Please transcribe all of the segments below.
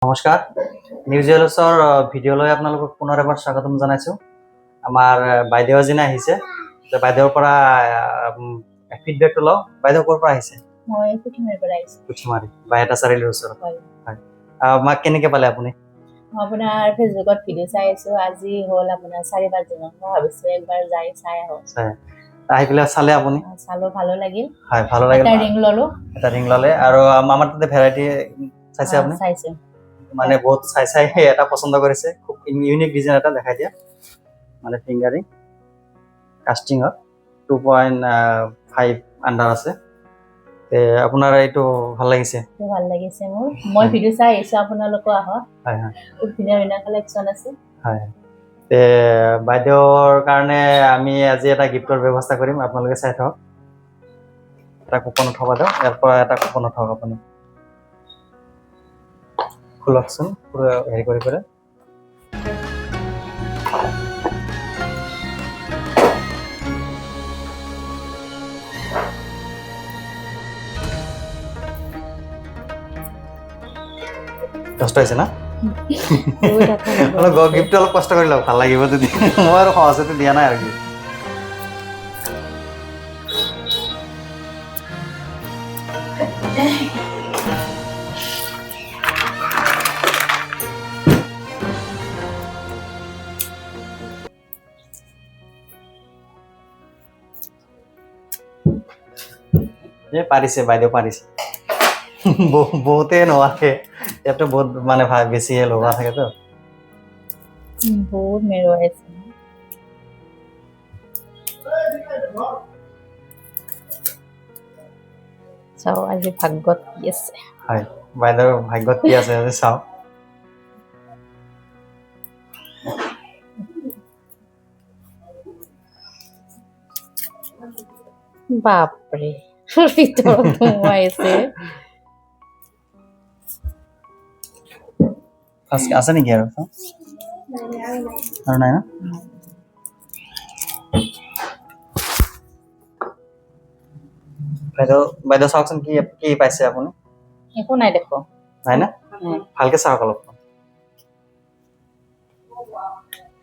নমস্কাৰ নিউজ জেলছৰ ভিডিঅ'লৈ আপোনালোকক পুনৰ এবাৰ স্বাগতম জনাইছোঁ। আমাৰ বাইদেউ এজনী আহিছে, বাইদেউৰ পৰা ফিডবেকটো লওঁ। বাইদেউ ক'ৰ পৰা আহিছে? মই পুঠিমাৰীৰ পৰা আহিছোঁ। পুঠিমাৰী বাইহাটা চাৰিআলিৰ ওচৰত। হয়। আমাক কেনেকৈ পালে আপুনি? মই আপোনাৰ ফেচবুকত ভিডিঅ' চাই আছোঁ। আজি হ'ল আপোনাৰ 4-5 দিন। মই ভাবিছোঁ একবাৰ যাই চাই আহোঁ। আহি পেলাই চালে আপুনি? চালোঁ, ভালো লাগিল। হয়, ভালো লাগিল। এটা ৰিং ল'লোঁ। এটা ৰিং ল'লে আৰু আমাৰ তাতে ভেৰাইটি চাইছে আপুনি? চাইছোঁ। মানে বহুত চাই এটা পছন্দ কৰিছে। খুব ইউনিক ডিজাইন এটা দেখাই দিয়া। মানে ফিংগাৰিং কাষ্টিঙত 2.5 আণ্ডাৰ আছে। আপোনাৰ এইটো ভাল লাগিছে? ভাল লাগিছে মোৰ। মই ভিডিঅ' চাই আহিছোঁ, আপোনালোকো আহক। হয় হয়, খুব ধুনীয়া ধুনীয়া কালেকশ্যন আছে। হয়। বাইদেউৰ কাৰণে আমি আজি এটা গিফ্টৰ ব্যৱস্থা কৰিম, আপোনালোকে চাই থাকক। এটা কুপন উঠাব দিয়ক, ইয়াৰ পৰা এটা কুপন উঠাওক আপুনি। খোলকচোন পুৰো হেৰি কৰি পেলাই। কষ্ট হৈছে না? গিফ্টটো অলপ কষ্ট কৰি লওক, ভাল লাগিব যদি। মই আৰু সহজতে দিয়া নাই আৰু কি। পাৰিছে বাইদেউ, পাৰিছে। বহুতে নোৱাৰে, ইয়াতো বহুত মানে বেছিহে লগা থাকেতো। বহুত মেৰুৱাই আছে। চাওঁ আজি ভাগ্যত কি আছে। হয়, বাইদেউৰ ভাগ্যত কি আছে আজি চাওঁ। বাপৰে, ভিতৰত সোমাই আছে। আছে নেকি আৰু? আৰু নাই না? বাইদেউ চাওকচোন কি পাইছে আপুনি? একো নাই দেখো। নাই না? ভালকে চাওক অলপ।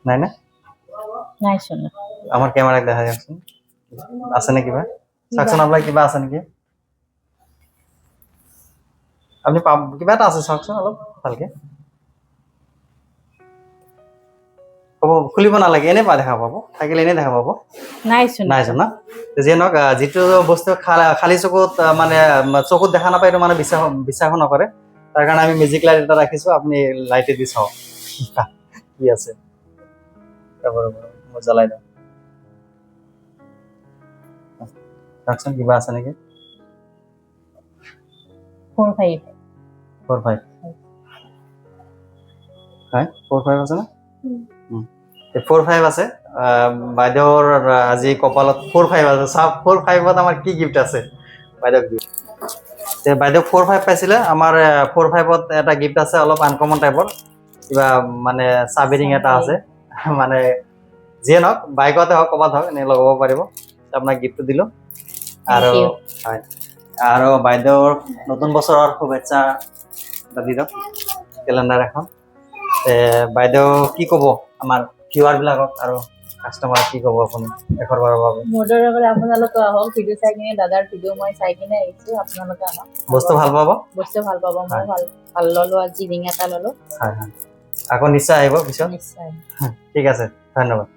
নাই না? নাই চোন। আমাৰ কেমেৰাক দেখা যাওকচোন, আছে নে কিবা? চাওকচোন আপোনাৰ কিবা আছে নেকি? আপুনি কিবা এটা আছে চাওকচোন অলপ ভালকে। হ'ব, খুলিব নালাগে, এনেই দেখা পাব। থাকিলে এনেই দেখা পাব। নাইচোন না? যিয়ে নহওক, যিটো বস্তু খালী চকুত মানে চকুত দেখা নাপায়, এইটো মানে বিশ্বাসো নকৰে। তাৰ কাৰণে আমি মেজিক লাইট এটা ৰাখিছোঁ, আপুনি লাইটে দি চাওক কি আছে। মই জ্বলাই দিওঁ চাওকচোন, কিবা আছে নেকি? 4-5 4-5 হয়, 4-5 আছে না? 4-5 আছে। বাইদেউৰ আজি কপালত 4-5 আছে। চাওক 4-5ত আমাৰ কি গিফ্ট আছে বাইদেউক দিওঁ। বাইদেউ 4-5 পাইছিলে। আমাৰ 4-5ত এটা গিফ্ট আছে, অলপ আনকমন টাইপৰ কিবা মানে চাবিৰিং এটা আছে। মানে যিয়ে নহওক, বাইকতে হওক ক'ৰবাত হওক এনেই লগাব পাৰিব। আপোনাক গিফ্টটো দিলোঁ। আৰু হয়, আৰু বাইদেউৰ নতুন বছৰৰ শুভেচ্ছা দি দিয়ক, কেলেণ্ডাৰ এখন। বাইদেউ কি ক'ব আমাৰ ভিউৱাৰবিলাকক আৰু কাষ্টমাৰক কি ক'ব আপুনি শেষৰবাৰৰ বাবে? মোৰ দৰে বোলে আপোনালোকে আহক, ভিডিঅ' চাই কিনে, দাদাৰ ভিডিঅ' মই চাই কিনে আহিছোঁ। আপোনালোকে আহক, বস্তু ভাল পাব। বস্তু ভাল পাব। মই ভাল ল'লোঁ, আজি ৰিং এটা ল'লোঁ। হয় হয়, আকৌ নিশ্চয় আহিব পিছত। নিশ্চয়। ঠিক আছে, ধন্যবাদ।